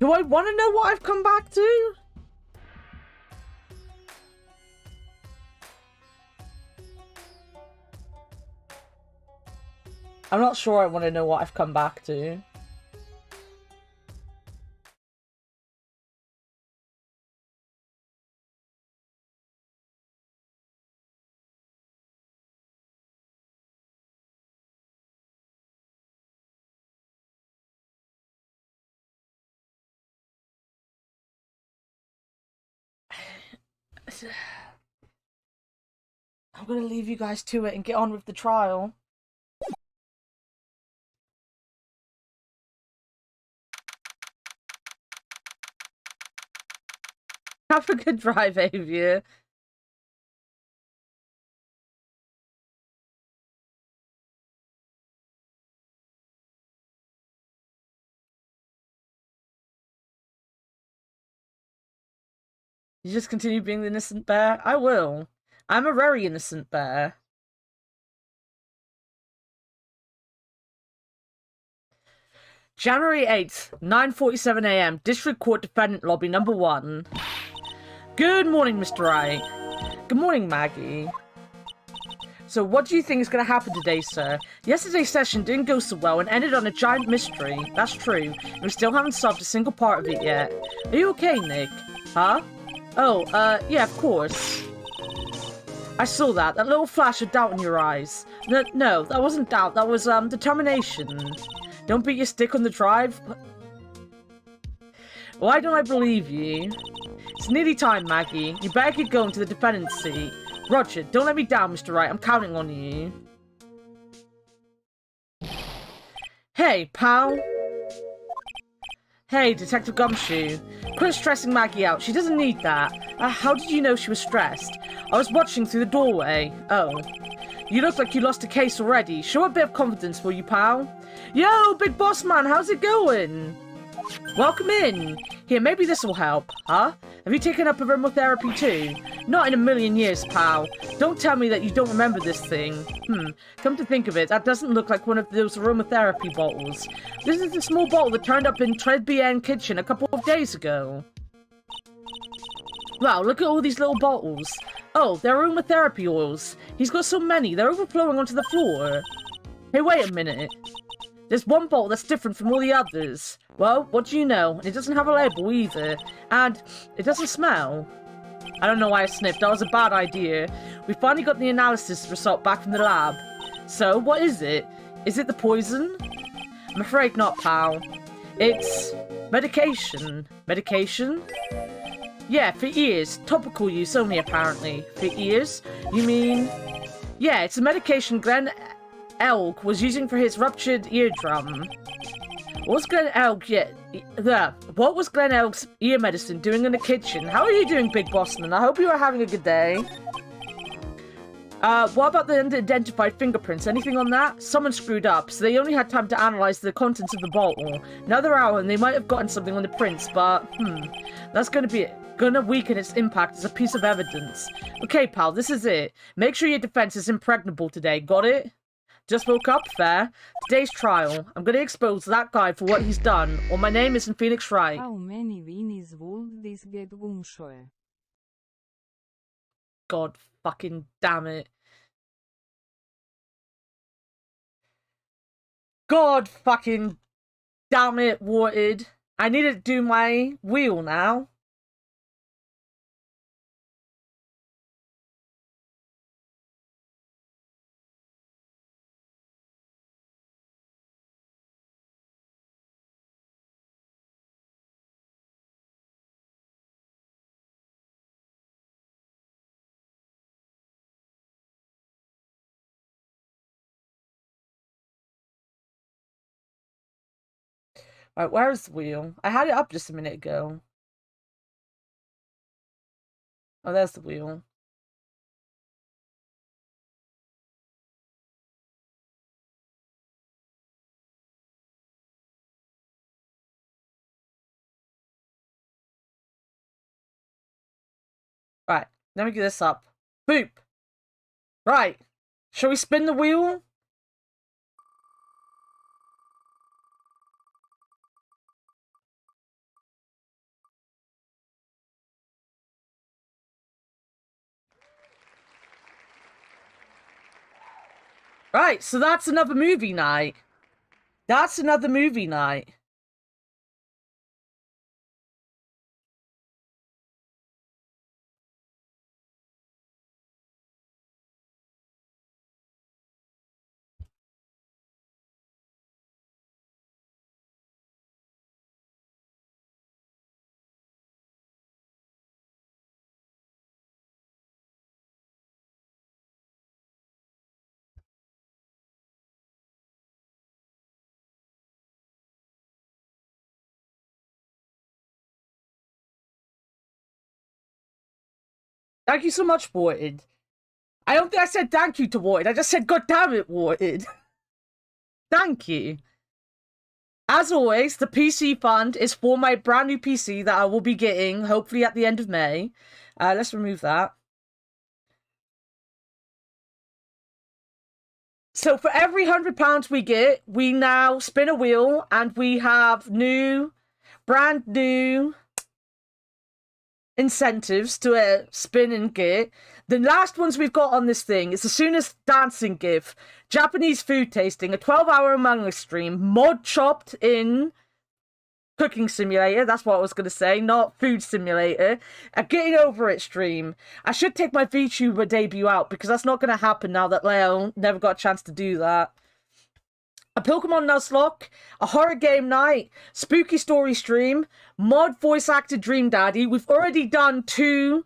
Do I want to know what I've come back to? I'm not sure I want to know what I've come back to. I'm gonna leave you guys to it and get on with the trial. Have a good drive, Avia. You just continue being the innocent bear? I will. I'm a very innocent bear. January 8th, 9:47 AM, District Court Defendant Lobby number 1. Good morning, Mr. Wright. Good morning, Maggie. So what do you think is going to happen today, sir? Yesterday's session didn't go so well and ended on a giant mystery. That's true. And we still haven't solved a single part of it yet. Are you okay, Nick? Huh? Oh, yeah, of course. I saw that little flash of doubt in your eyes. No, that wasn't doubt, that was, determination. Don't beat your stick on the drive. Why don't I believe you? It's nearly time, Maggie. You better get going to the defendant's seat. Roger, don't let me down, Mr. Wright. I'm counting on you. Hey, pal. Hey, Detective Gumshoe. Quit stressing Maggie out. She doesn't need that. How did you know she was stressed? I was watching through the doorway. Oh. You look like you lost a case already. Show a bit of confidence, will you, pal? Yo, big boss man, how's it going? Welcome in. Here, maybe this will help. Huh? Have you taken up aromatherapy too? Not in a million years, pal. Don't tell me that you don't remember this thing. Come to think of it, that doesn't look like one of those aromatherapy bottles. This is the small bottle that turned up in Treadby Kitchen a couple of days ago. Wow, look at all these little bottles. Oh, they're aromatherapy oils. He's got so many, they're overflowing onto the floor. Hey, wait a minute. There's one bottle that's different from all the others. Well, what do you know? It doesn't have a label either. And it doesn't smell. I don't know why I sniffed. That was a bad idea. We finally got the analysis result back from the lab. So, what is it? Is it the poison? I'm afraid not, pal. It's medication. Medication? Yeah, for ears. Topical use only, apparently. For ears? You mean... Yeah, it's a medication Glenn Elk was using for his ruptured eardrum. What was Glenn Elk's ear medicine doing in the kitchen? How are you doing, Big Bossman? I hope you are having a good day. What about the unidentified fingerprints? Anything on that? Someone screwed up, so they only had time to analyze the contents of the bottle. Another hour and they might have gotten something on the prints, but, that's gonna weaken its impact as a piece of evidence. Okay, pal, this is it. Make sure your defense is impregnable today, got it? Just woke up, fair. Today's trial. I'm gonna expose that guy for what he's done, or my name isn't Phoenix Wright. How many winners would this get, Gumshoe? God fucking damn it. God fucking damn it, Warted. I need to do my wheel now. Alright, where's the wheel? I had it up just a minute ago. Oh, there's the wheel. Right, let me get this up. Boop! Right, shall we spin the wheel? Right, so that's another movie night. That's another movie night. Thank you so much, Warted. I don't think I said thank you to Warted. I just said, God damn it, Warted. Thank you. As always, the PC fund is for my brand new PC that I will be getting, hopefully at the end of May. Let's remove that. So for every £100 we get, we now spin a wheel and we have brand new incentives to spin and get. The last ones we've got on this thing is the soonest dancing gif, Japanese food tasting, a 12-hour Among Us stream, mod chopped in cooking simulator, that's what I was going to say, not food simulator, a getting over it stream. I should take my VTuber debut out because that's not going to happen now that Leo never got a chance to do that. A Pokemon Nuzlocke, a horror game night, spooky story stream, mod voice acted Dream Daddy. We've already done two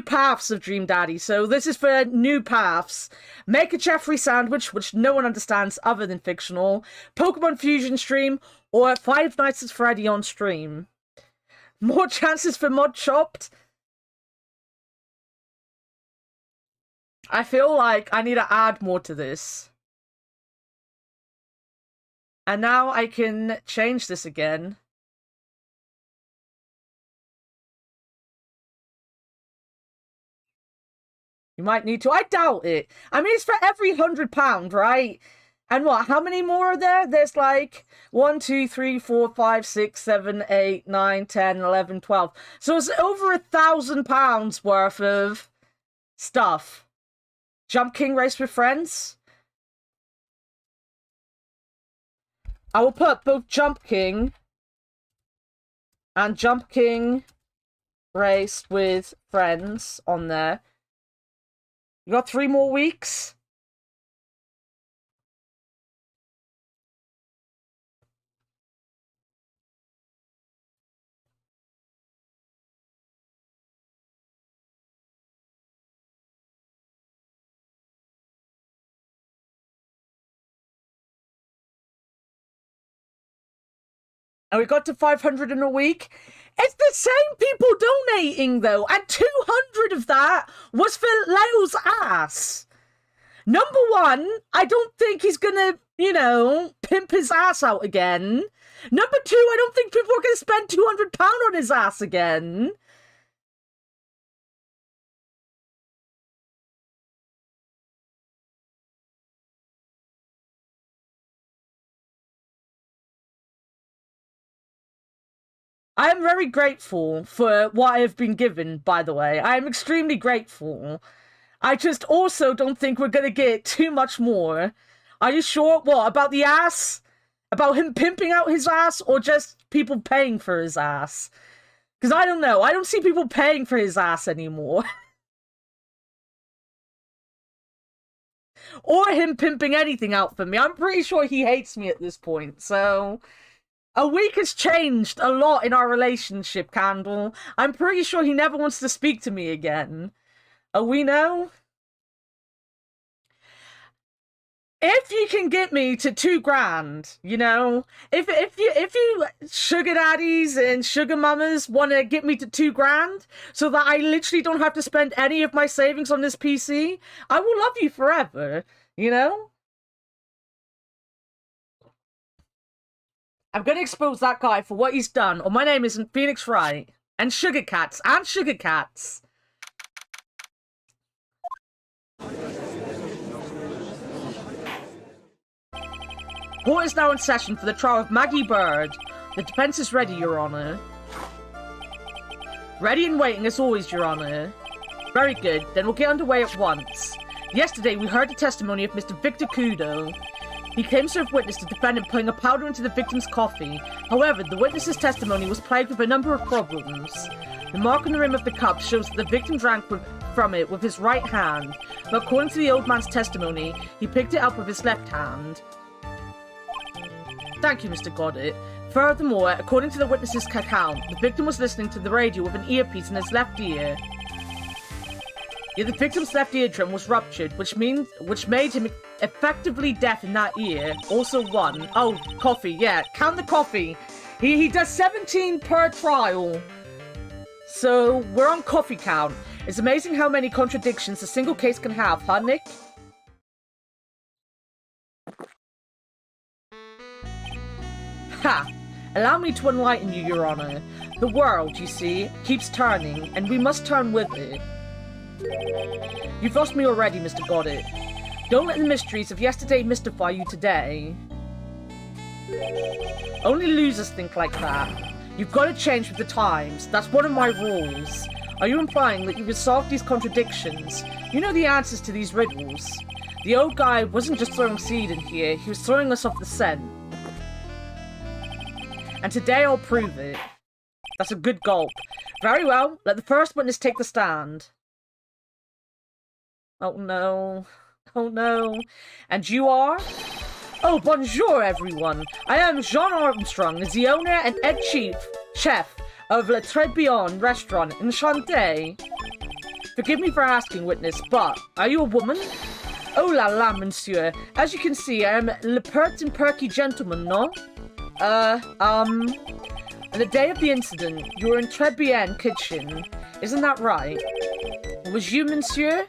paths of Dream Daddy, so this is for new paths. Make a Jeffrey sandwich, which no one understands other than fictional, Pokemon Fusion stream, or Five Nights at Freddy on stream. More chances for mod chopped. I feel like I need to add more to this. And now I can change this again. You might need to. I doubt it. I mean, it's for every £100, right? And what? How many more are there? There's like 1, 2, 3, 4, 5, 6, 7, 8, 9, 10, 11, 12. So it's over £1,000 worth of stuff. Jump King race with friends. I will put both Jump King and Jump King race with friends on there. You got 3 more weeks? And we got to 500 in a week. It's the same people donating, though. And 200 of that was for Leo's ass. Number one, I don't think he's gonna, pimp his ass out again. Number two, I don't think people are gonna spend £200 on his ass again. I am very grateful for what I have been given, by the way. I am extremely grateful. I just also don't think we're going to get too much more. Are you sure? What, about the ass? About him pimping out his ass, or just people paying for his ass? Because I don't know. I don't see people paying for his ass anymore. Or him pimping anything out for me. I'm pretty sure he hates me at this point, so... A week has changed a lot in our relationship, Candle. I'm pretty sure he never wants to speak to me again. We know? If you can get me to £2,000, if you sugar daddies and sugar mamas want to get me to £2,000 so that I literally don't have to spend any of my savings on this PC, I will love you forever, I'm going to expose that guy for what he's done, or my name isn't Phoenix Wright. And Sugar Cats. Court is now in session for the trial of Maggie Bird. The defense is ready, Your Honor. Ready and waiting as always, Your Honor. Very good, then we'll get underway at once. Yesterday, we heard the testimony of Mr. Victor Kudo. He came to serve witness to the defendant putting a powder into the victim's coffee. However, the witness's testimony was plagued with a number of problems. The mark on the rim of the cup shows that the victim drank from it with his right hand, but according to the old man's testimony, he picked it up with his left hand. Thank you, Mr. Goddard. Furthermore, according to the witness's account, the victim was listening to the radio with an earpiece in his left ear. Yet the victim's left eardrum was ruptured, which made him effectively deaf in that ear. Also one. Oh, coffee, yeah. Count the coffee. He does 17 per trial. So, we're on coffee count. It's amazing how many contradictions a single case can have, huh, Nick? Ha! Allow me to enlighten you, Your Honor. The world, you see, keeps turning, and we must turn with it. You've lost me already, Mr. Goddard. Don't let the mysteries of yesterday mystify you today. Only losers think like that. You've got to change with the times. That's one of my rules. Are you implying that you can solve these contradictions? You know the answers to these riddles. The old guy wasn't just throwing seed in here, he was throwing us off the scent. And today I'll prove it. That's a good gulp. Very well, let the first witness take the stand. Oh no. Oh no. And you are? Oh, bonjour everyone. I am Jean Armstrong, the owner and head chef of Le Trilogy restaurant. Enchanté. Forgive me for asking, witness, but are you a woman? Oh la la, monsieur. As you can see, I am le pert and perky gentleman, no? On the day of the incident, you were in Trebienne kitchen. Isn't that right? Was you, monsieur?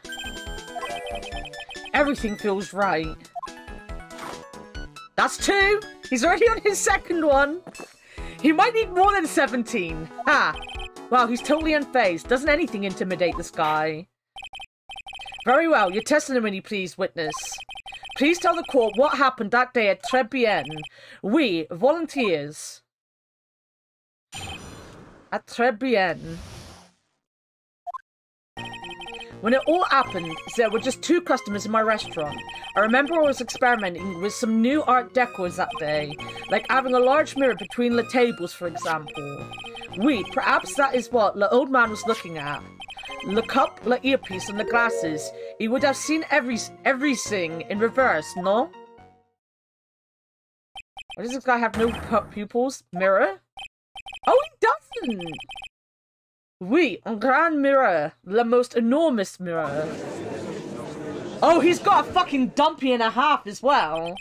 Everything feels right. That's 2! He's already on his second one! He might need more than 17! Ha! Wow, he's totally unfazed. Doesn't anything intimidate this guy? Very well, your testimony, please, witness. Please tell the court what happened that day at Trebienne. We, volunteers. At Trebienne. When it all happened, there were just 2 customers in my restaurant. I remember I was experimenting with some new art decors that day, like having a large mirror between the tables, for example. Perhaps that is what the old man was looking at. The cup, the earpiece, and the glasses. He would have seen everything in reverse, no? Why does this guy have no pupils? Mirror? Oh, he doesn't! Un grand mirror. The most enormous mirror. Oh, he's got a fucking dumpy and a half as well.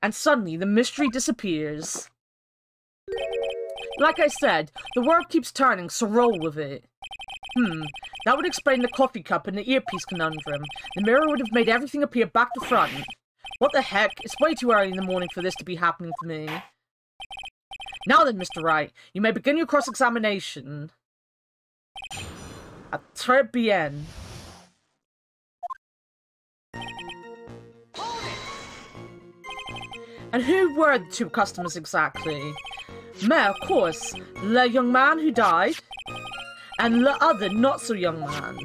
And suddenly, the mystery disappears. Like I said, the world keeps turning, so roll with it. That would explain the coffee cup and the earpiece conundrum. The mirror would have made everything appear back to front. What the heck? It's way too early in the morning for this to be happening to me. Now then, Mr. Wright, you may begin your cross-examination. Très bien. And who were the 2 customers exactly? Of course, the young man who died, and the other not-so-young man.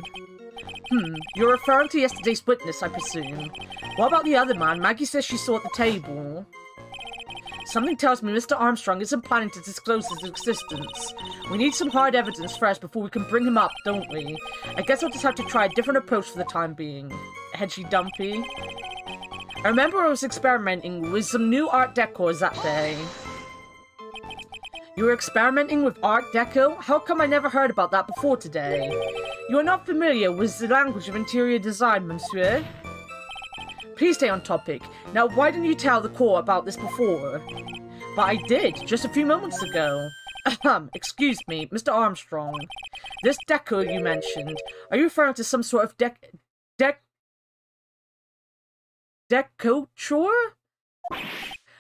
You're referring to yesterday's witness, I presume. What about the other man? Maggie says she saw at the table. Something tells me Mr. Armstrong isn't planning to disclose his existence. We need some hard evidence first before we can bring him up, don't we? I guess I'll just have to try a different approach for the time being. Hedgy Dumpy. I remember I was experimenting with some new art decors that day. You were experimenting with art deco? How come I never heard about that before today? You are not familiar with the language of interior design, monsieur? Please stay on topic. Now, why didn't you tell the court about this before? But I did, just a few moments ago. Excuse me, Mr. Armstrong. This deco you mentioned, are you referring to some sort of decorature?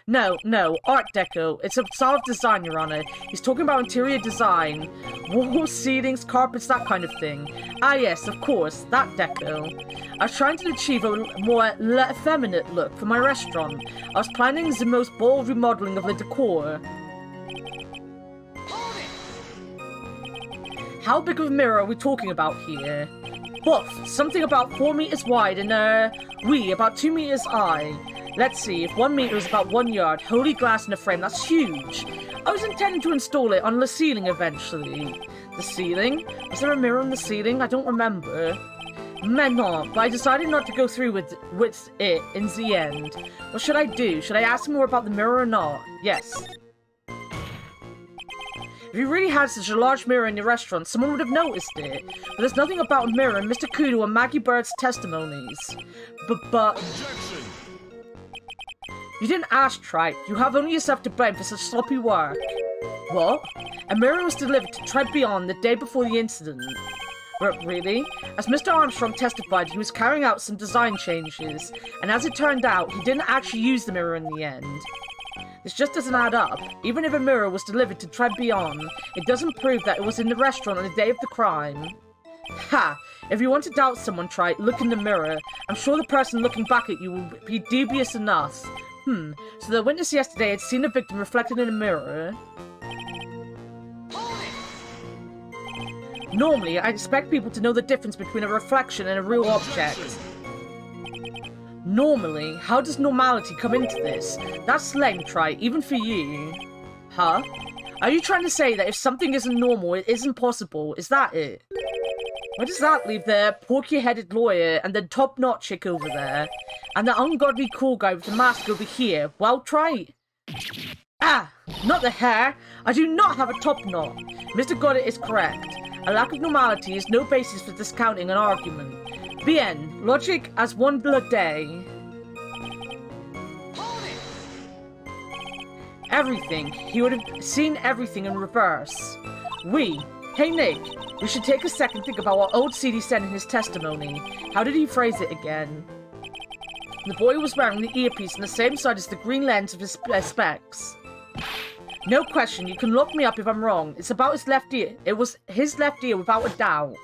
No, Art Deco. It's a style of design, Your Honor. He's talking about interior design. Walls, ceilings, carpets, that kind of thing. Ah yes, of course, that deco. I was trying to achieve a more effeminate look for my restaurant. I was planning the most bold remodeling of the decor. How big of a mirror are we talking about here? Buff, something about 4 meters wide and, about 2 meters high. Let's see, if 1 meter is about 1 yard, holy glass in a frame, that's huge. I was intending to install it on the ceiling eventually. The ceiling? Was there a mirror on the ceiling? I don't remember. Not, but I decided not to go through with it in the end. What should I do? Should I ask him more about the mirror or not? Yes. If you really had such a large mirror in your restaurant, someone would have noticed it. But there's nothing about a mirror in Mr. Kudo and Maggie Bird's testimonies. But... Objection! You didn't ask, Trite. You have only yourself to blame for such sloppy work. What? A mirror was delivered to Tread Beyond the day before the incident. Really? As Mr. Armstrong testified, he was carrying out some design changes, and as it turned out, he didn't actually use the mirror in the end. This just doesn't add up. Even if a mirror was delivered to Tread Beyond, it doesn't prove that it was in the restaurant on the day of the crime. Ha! If you want to doubt someone, Trite, look in the mirror. I'm sure the person looking back at you will be dubious enough. So the witness yesterday had seen the victim reflected in a mirror. Normally, I expect people to know the difference between a reflection and a real object. Normally? How does normality come into this? That's slang, Trite, even for you. Huh? Are you trying to say that if something isn't normal, it isn't possible? Is that it? Where does that leave the porky-headed lawyer and the top-knot chick over there? And the ungodly cool guy with the mask over here? Well, Trite. Ah! Not the hair! I do not have a top knot! Mr. Goddard is correct. A lack of normality is no basis for discounting an argument. Bien, logic as one blood day. Everything. He would have seen everything in reverse. Hey Nick, we should take a second to think about what old CD said in his testimony. How did he phrase it again? The boy was wearing the earpiece on the same side as the green lens of his specs. No question, you can look me up if I'm wrong. It's about his left ear. It was his left ear without a doubt.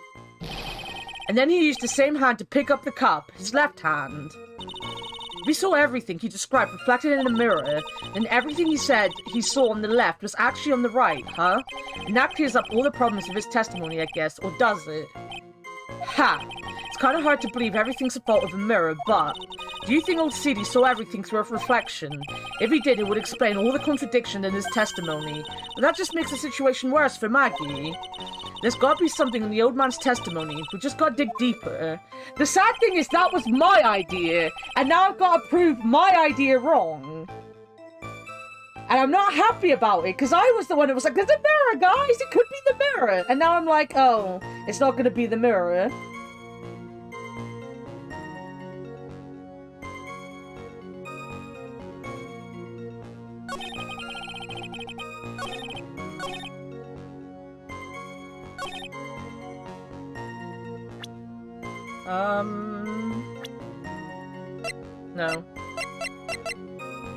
And then he used the same hand to pick up the cup, his left hand. We saw everything he described reflected in a mirror, and everything he said he saw on the left was actually on the right, huh? And that clears up all the problems of his testimony, I guess, or does it? Ha! It's kind of hard to believe everything's a fault of a mirror, but... Do you think old CD saw everything through a reflection? If he did, it would explain all the contradiction in his testimony. But that just makes the situation worse for Maggie. There's gotta be something in the old man's testimony. We just gotta dig deeper. The sad thing is that was my idea, and now I've gotta prove my idea wrong. And I'm not happy about it, because I was the one that was like, there's a mirror, guys! It could be the mirror! And now I'm like, oh, it's not gonna be the mirror. No.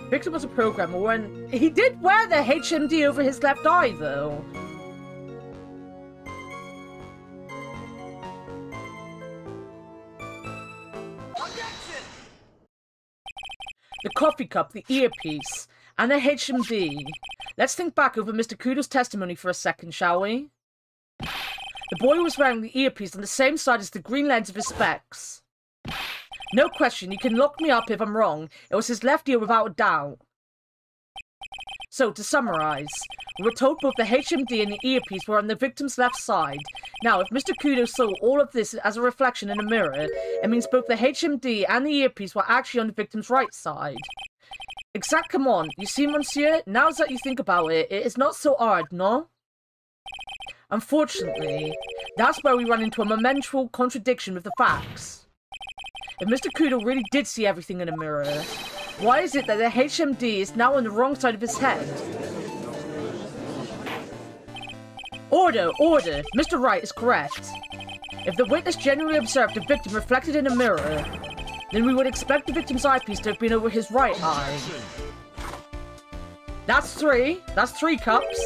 Victor was a programmer when... He did wear the HMD over his left eye, though. Objection! The coffee cup, the earpiece, and the HMD. Let's think back over Mr. Kudo's testimony for a second, shall we? The boy was wearing the earpiece on the same side as the green lens of his specs. No question, you can look me up if I'm wrong. It was his left ear without a doubt. So, to summarize, we were told both the HMD and the earpiece were on the victim's left side. Now, if Mr. Kudo saw all of this as a reflection in a mirror, it means both the HMD and the earpiece were actually on the victim's right side. Exact, come on. You see, monsieur, now that you think about it, it is not so hard, no? Unfortunately, that's where we run into a monumental contradiction with the facts. If Mr. Kudo really did see everything in a mirror, why is it that the HMD is now on the wrong side of his head? Order! Order! Mr. Wright is correct. If the witness genuinely observed the victim reflected in a mirror, then we would expect the victim's eyepiece to have been over his right eye. That's three. That's 3 cups.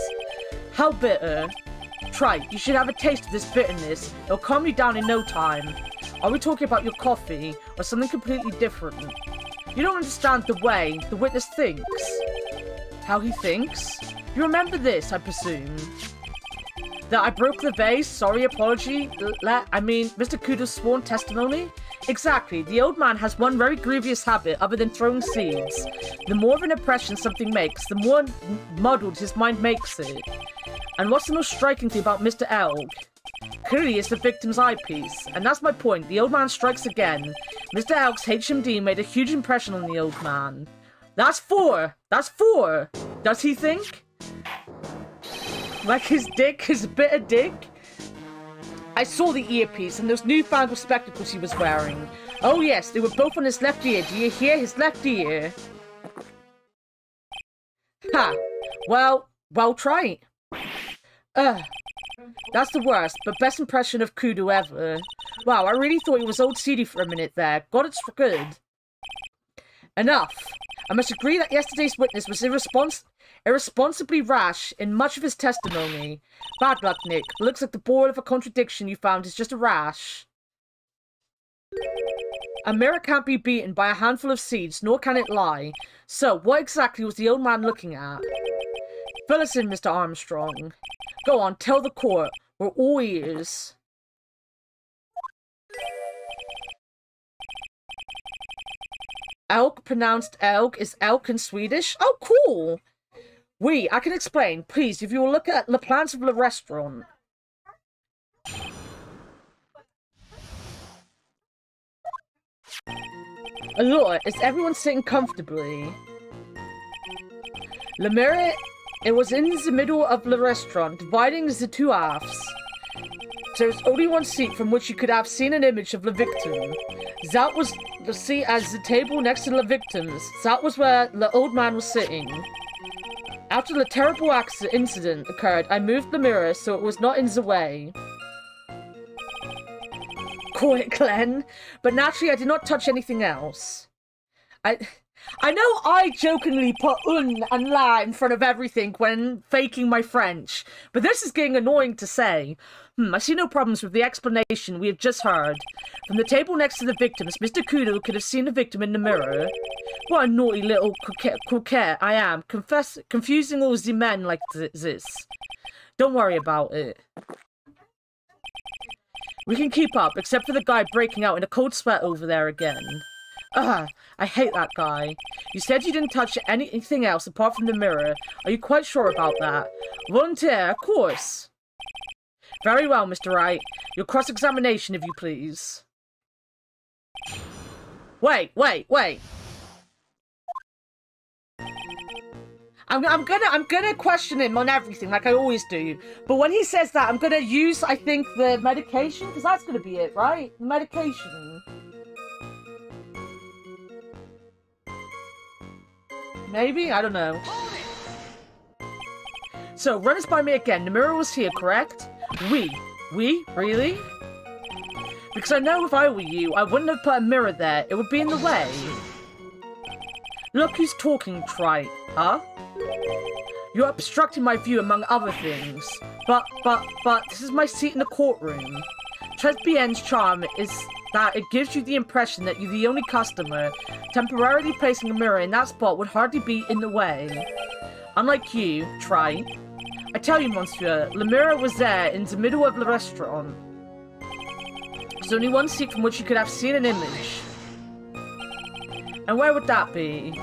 How bitter. Trite, you should have a taste of this bitterness. It'll calm you down in no time. Are we talking about your coffee, or something completely different? You don't understand the way the witness thinks. How he thinks? You remember this, I presume. That I broke the vase? Sorry, apology. Mr. Kudo's sworn testimony? Exactly. The old man has one very grievous habit other than throwing seeds. The more of an impression something makes, the more muddled his mind makes it. And what's the most striking thing about Mr. Elg? Clearly, it's the victim's eyepiece. And that's my point. The old man strikes again. Mr. Elg's HMD made a huge impression on the old man. That's 4! That's 4! Does he think? Like his dick is a bit of dick? I saw the earpiece and those newfangled spectacles he was wearing. Oh yes, they were both on his left ear. Do you hear? His left ear. Ha! Well try. That's the worst, but best impression of Kudo ever. Wow, I really thought he was old seedy for a minute there. God, it's good. Enough. I must agree that yesterday's witness was irresponsibly rash in much of his testimony. Bad luck, Nick. Looks like the ball of a contradiction you found is just a rash. A mirror can't be beaten by a handful of seeds, nor can it lie. So, what exactly was the old man looking at? Fill us in, Mr. Armstrong. Go on, tell the court. We're all ears. Elk, pronounced elk, is elk in Swedish? Oh, cool! I can explain. Please, if you will look at the plans of the restaurant. Allora, is everyone sitting comfortably? The mirror, it was in the middle of the restaurant, dividing the two halves. There's only one seat from which you could have seen an image of the victim. That was the seat as the table next to the victims. That was where the old man was sitting. After the terrible incident occurred, I moved the mirror so it was not in the way. Call it Glenn, but naturally I did not touch anything else. I know I jokingly put and la in front of everything when faking my French, but this is getting annoying to say. I see no problems with the explanation we have just heard. From the table next to the victims, Mr. Kudo could have seen the victim in the mirror. What a naughty little coquette I am, confusing all the men like this. Don't worry about it. We can keep up, except for the guy breaking out in a cold sweat over there again. I hate that guy. You said you didn't touch anything else apart from the mirror. Are you quite sure about that? Volunteer, of course. Very well, Mr. Wright. Your cross-examination, if you please. Wait. I'm gonna question him on everything, like I always do. But when he says that, I'm gonna use, I think, the medication, because that's gonna be it, right? The medication. Maybe? I don't know. So, run this by me again. The mirror was here, correct? We? Really? Because I know if I were you, I wouldn't have put a mirror there. It would be in the way. Look who's talking, trite, huh? You're obstructing my view among other things. But, this is my seat in the courtroom. Tresbien's charm is that it gives you the impression that you're the only customer. Temporarily placing a mirror in that spot would hardly be in the way. Unlike you, trite. I tell you, monsieur, the mirror was there in the middle of the restaurant. There's only one seat from which you could have seen an image. And where would that be?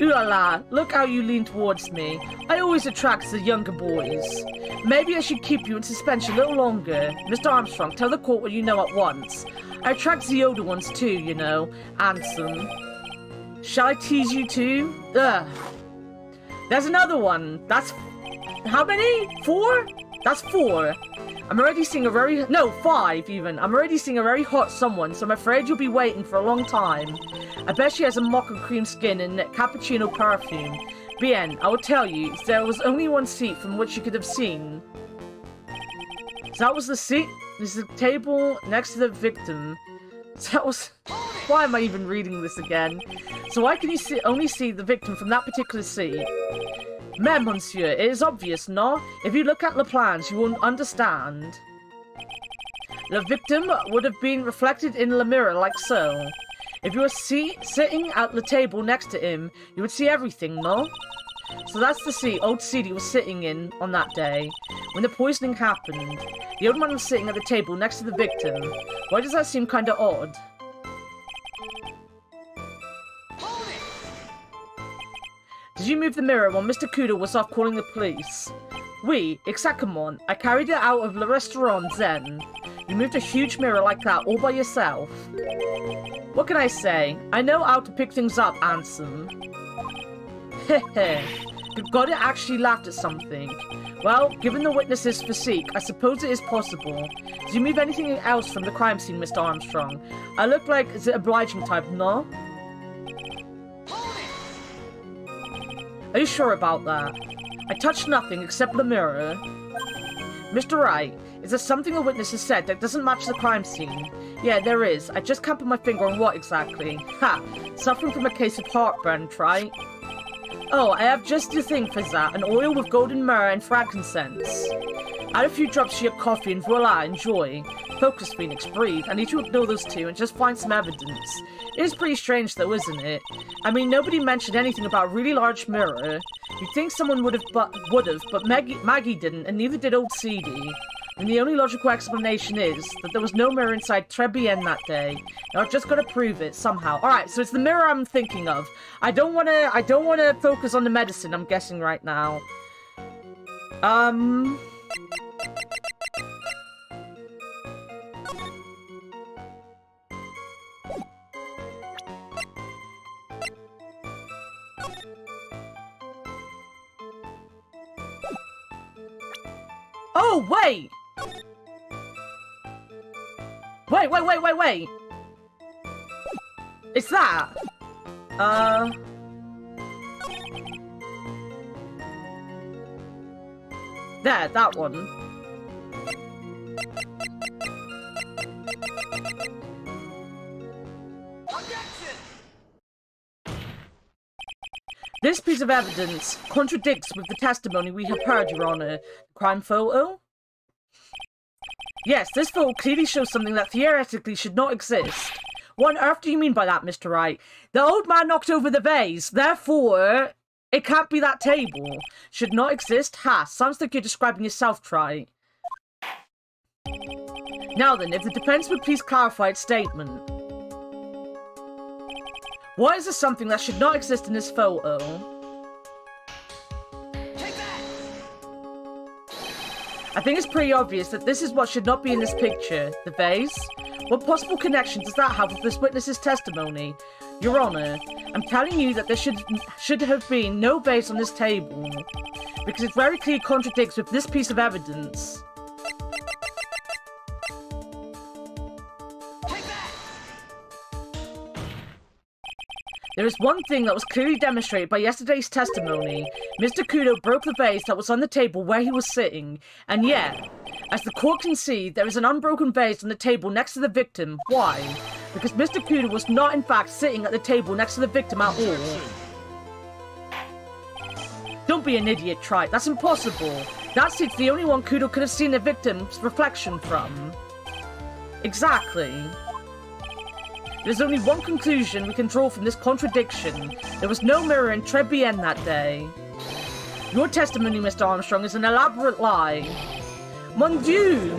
Ooh la la, look how you lean towards me. I always attract the younger boys. Maybe I should keep you in suspense a little longer. Mr. Armstrong, tell the court what you know at once. I attract the older ones too, you know. Handsome. Shall I tease you too? Ugh. There's another one. That's... How many? 4? That's 4. I'm already seeing a very... No, 5 even. I'm already seeing a very hot someone, so I'm afraid you'll be waiting for a long time. I bet she has a mocha cream skin and cappuccino perfume. Bien, I will tell you, there was only one seat from which you could have seen. So that was the seat. This is the table next to the victim. So that was... Why am I even reading this again? So why can you only see the victim from that particular seat? Mais, monsieur, it is obvious, no? If you look at the plans, you will understand. The victim would have been reflected in the mirror like so. If you were sitting at the table next to him, you would see everything, no? So that's the seat old CD was sitting in on that day. When the poisoning happened, the old man was sitting at the table next to the victim. Why does that seem kinda odd? Hold it! Did you move the mirror while Mr. Kudo was off calling the police? Oui, exactement. I carried it out of Le Restaurant Zen. You moved a huge mirror like that all by yourself. What can I say? I know how to pick things up, Ansem. Heh. God, it actually laughed at something. Well, given the witness's physique, I suppose it is possible. Did you move anything else from the crime scene, Mr. Armstrong? I look like the obliging type, no? Hold it! Are you sure about that? I touched nothing except the mirror. Mr. Wright, is there something the witness has said that doesn't match the crime scene? Yeah, there is. I just can't put my finger on what exactly. Ha! Suffering from a case of heartburn, right? Oh, I have just the thing for that. An oil with golden myrrh and frankincense. Add a few drops to your coffee and voila, enjoy. Focus, Phoenix, breathe. I need to ignore those two and just find some evidence. It is pretty strange though, isn't it? I mean, nobody mentioned anything about a really large mirror. You'd think someone would have, but Maggie didn't, and neither did old CD. And the only logical explanation is that there was no mirror inside Trebienne that day. Now I've just got to prove it somehow. Alright, so it's the mirror I'm thinking of. I don't wanna focus on the medicine, I'm guessing right now. Oh, wait! Wait! It's that! There, that one. Objection! This piece of evidence contradicts with the testimony we have heard, Your Honor. Crime photo? Yes, this photo clearly shows something that theoretically should not exist. What on earth do you mean by that, Mr. Wright? The old man knocked over the vase, therefore, it can't be that table. Should not exist? Ha, sounds like you're describing yourself, Try. Now then, if the defense would please clarify its statement. Why is there something that should not exist in this photo? Take that! I think it's pretty obvious that this is what should not be in this picture. The vase? What possible connection does that have with this witness's testimony? Your Honor, I'm telling you that there should have been no vase on this table, because it very clearly contradicts with this piece of evidence. Take that! There is one thing that was clearly demonstrated by yesterday's testimony. Mr. Kudo broke the vase that was on the table where he was sitting, and yet, as the court can see, there is an unbroken vase on the table next to the victim. Why? Because Mr. Kudo was not in fact sitting at the table next to the victim at all. Don't be an idiot, Trite. That's impossible. That seat's the only one Kudo could have seen the victim's reflection from. Exactly. There's only one conclusion we can draw from this contradiction. There was no mirror in Trebienne that day. Your testimony, Mr. Armstrong, is an elaborate lie. Mon Dieu!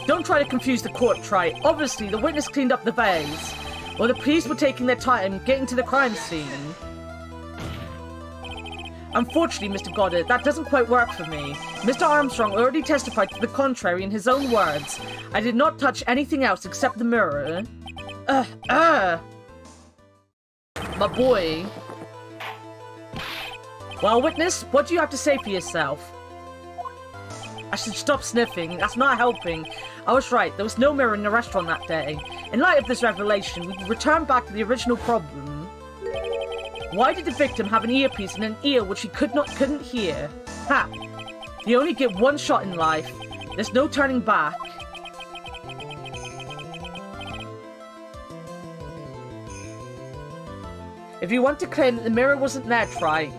Don't try to confuse the court, Trite. Obviously, the witness cleaned up the vase, while the police were taking their time getting to the crime scene. Unfortunately, Mr. Goddard, that doesn't quite work for me. Mr. Armstrong already testified to the contrary in his own words. I did not touch anything else except the mirror. My boy. Well, witness, what do you have to say for yourself? I should stop sniffing. That's not helping. I was right. There was no mirror in the restaurant that day. In light of this revelation, we return back to the original problem. Why did the victim have an earpiece in an ear which he couldn't hear? Ha! You only get one shot in life. There's no turning back. If you want to claim that the mirror wasn't there, Try,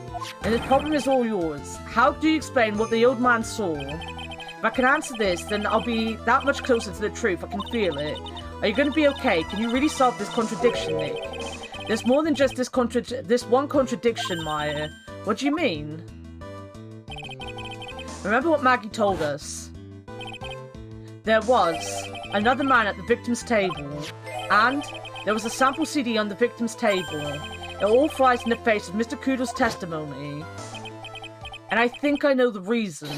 and the problem is all yours. How do you explain what the old man saw? If I can answer this, then I'll be that much closer to the truth. I can feel it. Are you going to be okay? Can you really solve this contradiction, Nick? There's more than just this one contradiction, Maya. What do you mean? Remember what Maggie told us. There was another man at the victim's table, and there was a sample CD on the victim's table. It all flies in the face of Mr. Koodle's testimony. And I think I know the reason.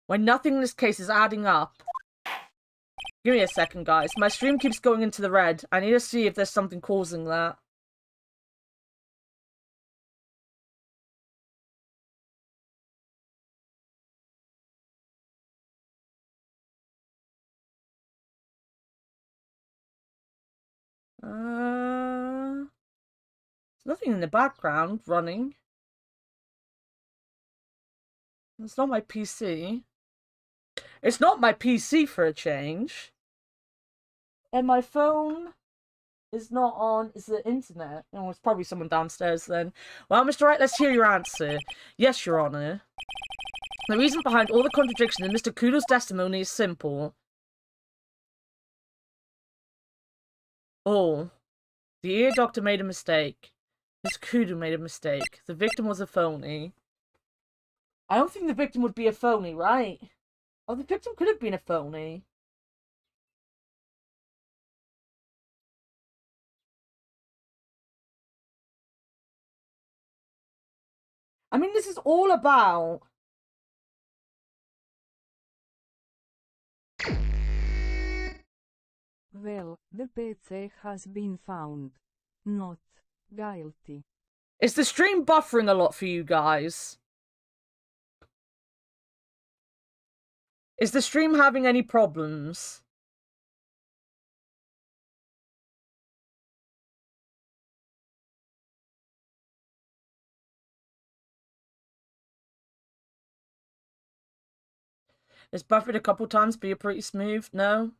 Why nothing in this case is adding up. Give me a second, guys. My stream keeps going into the red. I need to see if there's something causing that. There's nothing in the background running. It's not my PC. It's not my PC for a change. And my phone is not on. It's the internet. Oh, it's probably someone downstairs then. Well, Mr. Wright, let's hear your answer. Yes, Your Honor. The reason behind all the contradiction in Mr. Koodle's testimony is simple. Oh, the ear doctor made a mistake. Mr. Koodle made a mistake. The victim was a phony. I don't think the victim would be a phony, right? Oh, the victim could have been a phony. I mean, this is all about... Well, the PC has been found. Not guilty. Is the stream buffering a lot for you guys? Is the stream having any problems? It's buffered a couple times, but you're pretty smooth. No?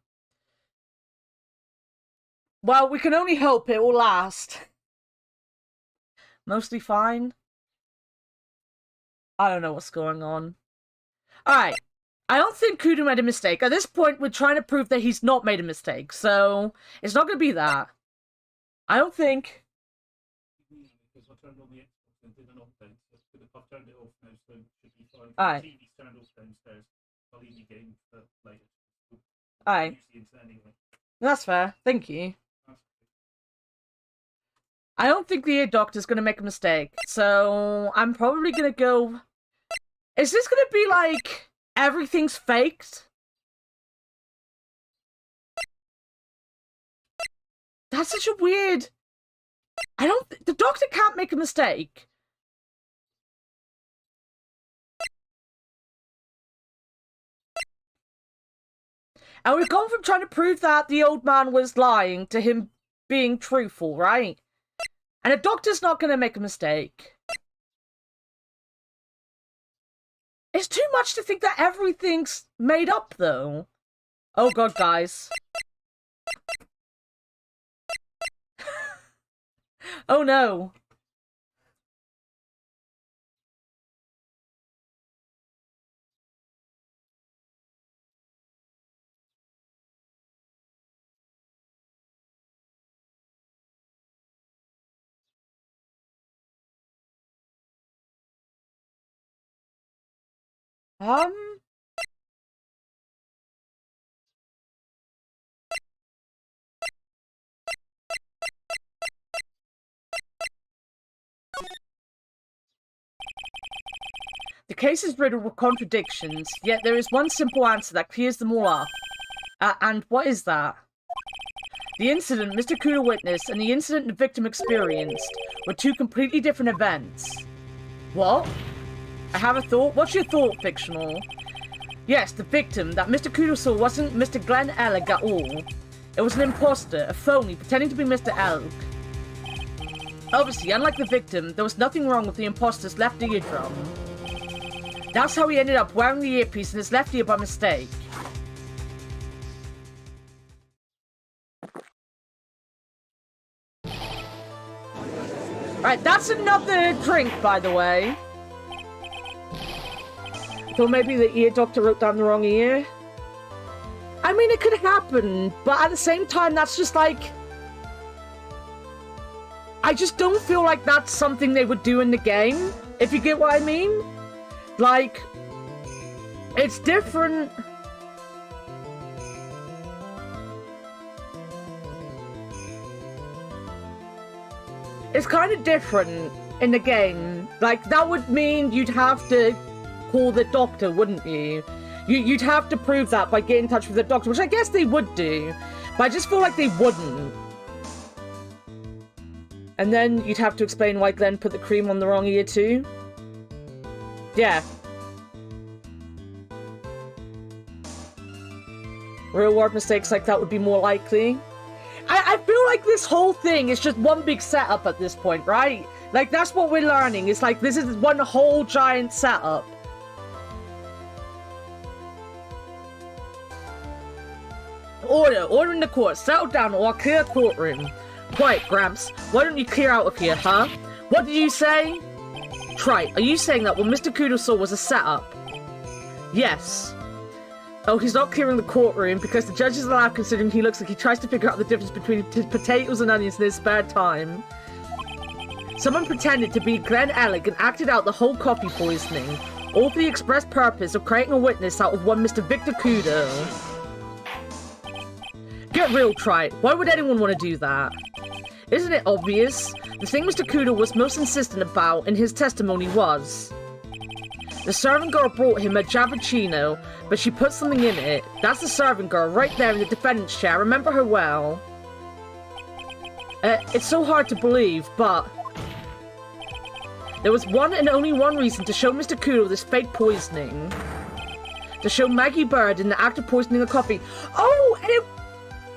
Well, we can only hope it will last. Mostly fine. I don't know what's going on. Alright. I don't think Kudu made a mistake. At this point, we're trying to prove that he's not made a mistake. So, it's not going to be that. I don't think... Alright. Alright. That's fair. Thank you. I don't think the ear doctor's going to make a mistake. So, I'm probably going to go... Is this going to be like... Everything's faked? That's such a weird... The doctor can't make a mistake. And we've gone from trying to prove that the old man was lying to him being truthful, right? And a doctor's not going to make a mistake. It's too much to think that everything's made up, though. Oh god, guys. Oh no. The case is riddled with contradictions, yet there is one simple answer that clears them all up. And what is that? The incident Mr. Kudo witnessed and the incident the victim experienced were two completely different events. What? I have a thought. What's your thought, fictional? Yes, the victim that Mr. Kudo saw wasn't Mr. Glenn Elg at all. It was an imposter, a phony, pretending to be Mr. Elg. Obviously, unlike the victim, there was nothing wrong with the imposter's left eardrum. That's how he ended up wearing the earpiece in his left ear by mistake. Right, that's another drink, by the way. So maybe the ear doctor wrote down the wrong ear? I mean, it could happen, but at the same time, that's just like... I just don't feel like that's something they would do in the game, if you get what I mean. Like, it's different. It's kind of different in the game. Like, that would mean you'd have to call the doctor, wouldn't you? You'd have to prove that by getting in touch with the doctor, which I guess they would do. But I just feel like they wouldn't. And then you'd have to explain why Glenn put the cream on the wrong ear too. Yeah. Real world mistakes like that would be more likely. I feel like this whole thing is just one big setup at this point, right? Like, that's what we're learning. It's like, this is one whole giant setup. Order in the court. Settle down or I'll clear the courtroom. Quiet, Gramps. Why don't you clear out of here, huh? What did you say? Trite, are you saying that what Mr. Kudo saw was a setup? Yes. Oh, he's not clearing the courtroom because the judge is allowed, considering he looks like he tries to figure out the difference between potatoes and onions in his spare time. Someone pretended to be Glenn Ellick and acted out the whole coffee poisoning, all for the express purpose of creating a witness out of one Mr. Victor Kudo. Get real, Trite. Why would anyone want to do that? Isn't it obvious? The thing Mr. Kudo was most insistent about in his testimony was... The servant girl brought him a Javicino, but she put something in it. That's the servant girl right there in the defendant's chair. Remember her well. It's so hard to believe, but... There was one and only one reason to show Mr. Kudo this fake poisoning. To show Maggie Bird in the act of poisoning the coffee. Oh, and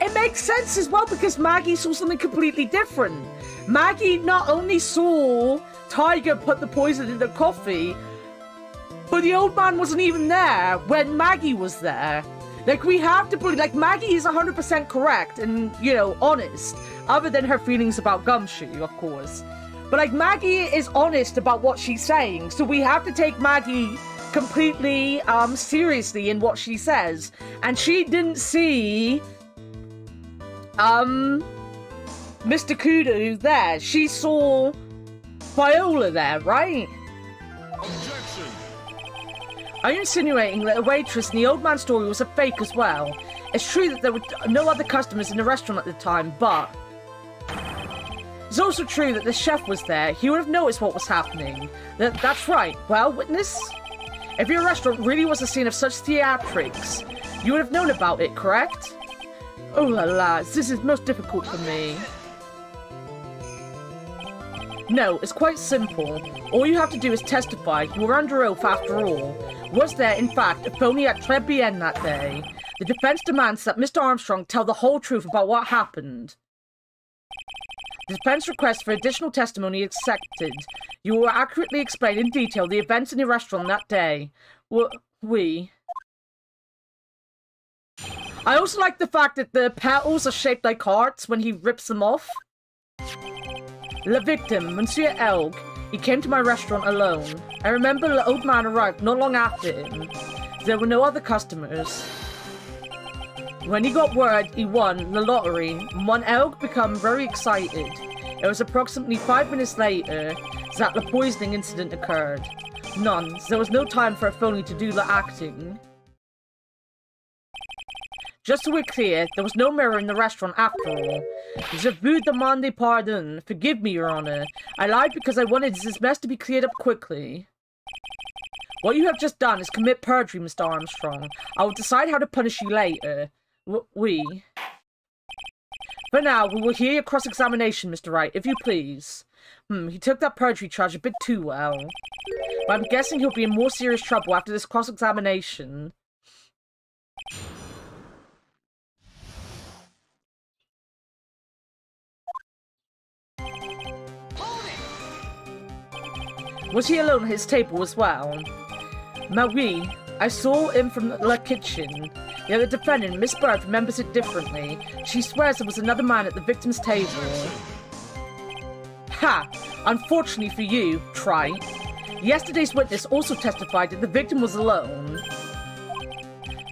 it makes sense as well because Maggie saw something completely different. Maggie not only saw Tiger put the poison in the coffee, but the old man wasn't even there when Maggie was there. Like, we have to believe, like, Maggie is 100% correct and, you know, honest. Other than her feelings about Gumshoe, of course. But, like, Maggie is honest about what she's saying. So we have to take Maggie completely, seriously in what she says. And she didn't see, Mr. Kudo there. She saw Viola there, right? Objection! Are you insinuating that the waitress in the old man's story was a fake as well? It's true that there were no other customers in the restaurant at the time, but... It's also true that the chef was there. He would have noticed what was happening. That's right. Well, witness? If your restaurant really was a scene of such theatrics, you would have known about it, correct? Oh la la, this is most difficult for me. No, it's quite simple. All you have to do is testify. You were under oath after all. Was there, in fact, a phony at Trebien that day? The defense demands that Mr. Armstrong tell the whole truth about what happened. The defense request for additional testimony accepted. You will accurately explain in detail the events in the restaurant that day. We. I also like the fact that the petals are shaped like hearts when he rips them off. Le victim, Monsieur Elg. He came to my restaurant alone. I remember the old man arrived not long after him. There were no other customers. When he got word he won the lottery, Mon Elg became very excited. It was approximately 5 minutes later that the poisoning incident occurred. None. There was no time for a phony to do the acting. Just so we're clear, there was no mirror in the restaurant after all. Je vous demande pardon. Forgive me, Your Honor. I lied because I wanted this mess to be cleared up quickly. What you have just done is commit perjury, Mr. Armstrong. I will decide how to punish you later. We. For now, we will hear your cross-examination, Mr. Wright, if you please. He took that perjury charge a bit too well. But I'm guessing he'll be in more serious trouble after this cross-examination. Was he alone at his table as well? Marie, I saw him from the kitchen. The other defendant, Miss Bird, remembers it differently. She swears there was another man at the victim's table. Ha! Unfortunately for you, Trite. Yesterday's witness also testified that the victim was alone.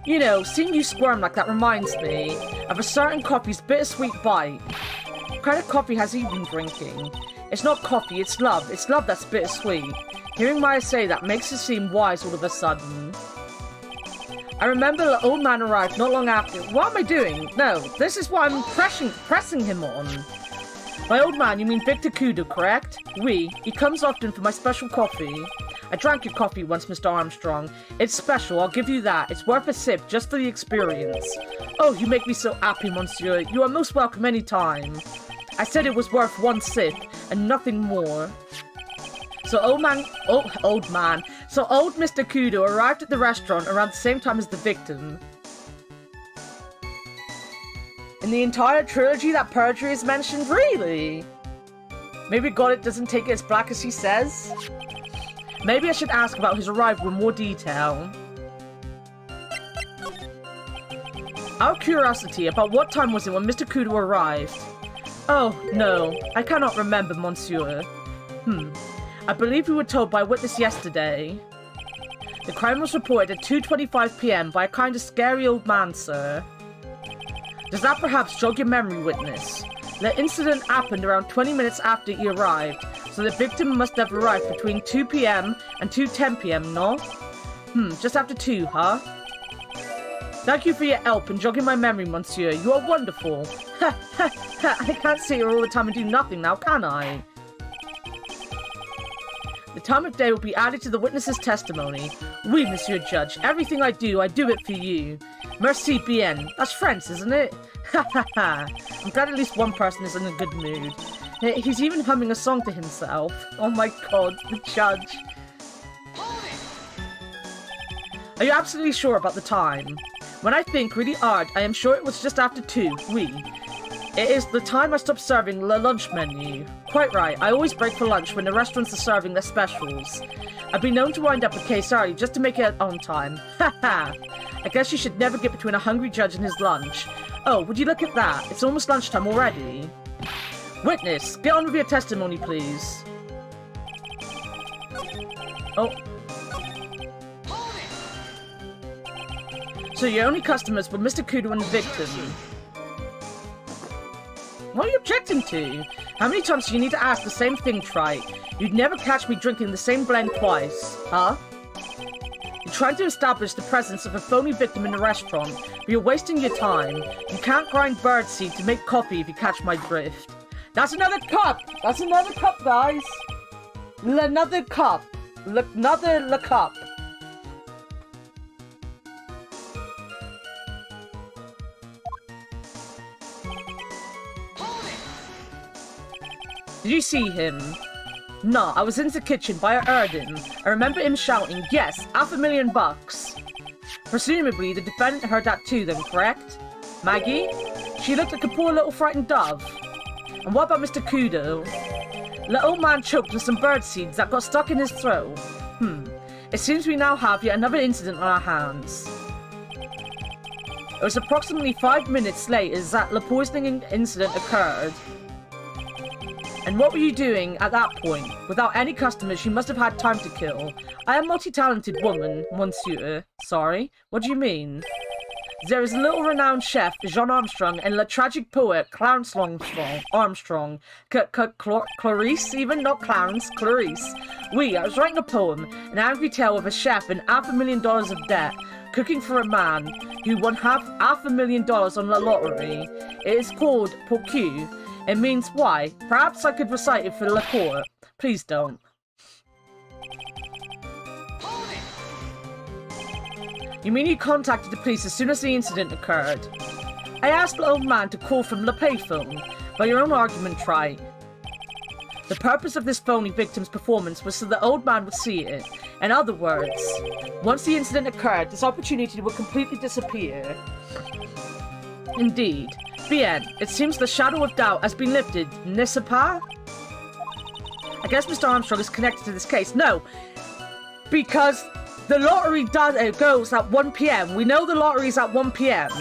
You know, seeing you squirm like that reminds me of a certain coffee's bittersweet bite. kind of coffee has he been drinking? It's not coffee, it's love. It's love that's bittersweet. Hearing Maya say that makes her seem wise all of a sudden. I remember the old man arrived not long after. What am I doing? No, this is what I'm pressing him on. By old man, you mean Victor Kudo, correct? Oui. He comes often for my special coffee. I drank your coffee once, Mr. Armstrong. It's special, I'll give you that. It's worth a sip, just for the experience. Oh, you make me so happy, monsieur. You are most welcome any time. I said it was worth one sip, and nothing more. So old Mr. Kudo arrived at the restaurant around the same time as the victim. In the entire trilogy, that perjury is mentioned? Really? Maybe God doesn't take it as black as he says? Maybe I should ask about his arrival in more detail. Out of curiosity, about what time was it when Mr. Kudo arrived? Oh, no. I cannot remember, monsieur. I believe we were told by a witness yesterday. The crime was reported at 2:25 p.m. by a kind of scary old man, sir. Does that perhaps jog your memory, witness? The incident happened around 20 minutes after he arrived, so the victim must have arrived between 2 p.m. and 2:10 p.m., no? Just after 2, huh? Thank you for your help in jogging my memory, monsieur. You are wonderful. I can't sit here all the time and do nothing now, can I? The time of day will be added to the witness's testimony. Oui, Monsieur Judge. Everything I do it for you. Merci bien. That's French, isn't it? Ha ha ha. I'm glad at least one person is in a good mood. He's even humming a song to himself. Oh my god, the judge. Are you absolutely sure about the time? When I think really hard, I am sure it was just after 2. Oui. It is the time I stopped serving the lunch menu. Quite right, I always break for lunch when the restaurants are serving their specials. I've been known to wind up a case early just to make it on time. Ha ha! I guess you should never get between a hungry judge and his lunch. Oh, would you look at that? It's almost lunchtime already. Witness, get on with your testimony, please. Oh. So your only customers were Mr. Kudo and the victim. What are you objecting to? How many times do you need to ask the same thing, Trite? You'd never catch me drinking the same blend twice, huh? You're trying to establish the presence of a phony victim in the restaurant, but you're wasting your time. You can't grind birdseed to make coffee if you catch my drift. That's another cup! That's another cup, guys! Another cup. Another cup. Did you see him? No, I was in the kitchen, but I heard him. I remember him shouting, yes, $500,000. Presumably, the defendant heard that too then, correct? Maggie? She looked like a poor little frightened dove. And what about Mr. Kudo? The old man choked with some bird seeds that got stuck in his throat. It seems we now have yet another incident on our hands. It was approximately 5 minutes later that the poisoning incident occurred. And what were you doing at that point? Without any customers, you must have had time to kill. I am a multi-talented woman, monsieur. Sorry, what do you mean? There is a little renowned chef, Jean Armstrong, and the tragic poet, Clarence Armstrong. Clarice, even? Not Clarence, Clarice. I was writing a poem, an angry tale of a chef and $500,000 of debt, cooking for a man who won $500,000 on the lottery. It is called Pourquoi. It means why. Perhaps I could recite it for the court. Please don't. You mean you contacted the police as soon as the incident occurred? I asked the old man to call from the payphone. By your own argument, try. The purpose of this phony victim's performance was so the old man would see it. In other words, once the incident occurred, this opportunity would completely disappear. Indeed. Bien, it seems the shadow of doubt has been lifted, n'est-ce pas? I guess Mr. Armstrong is connected to this case. No, because the lottery goes at 1 p.m. We know the lottery's at 1 p.m.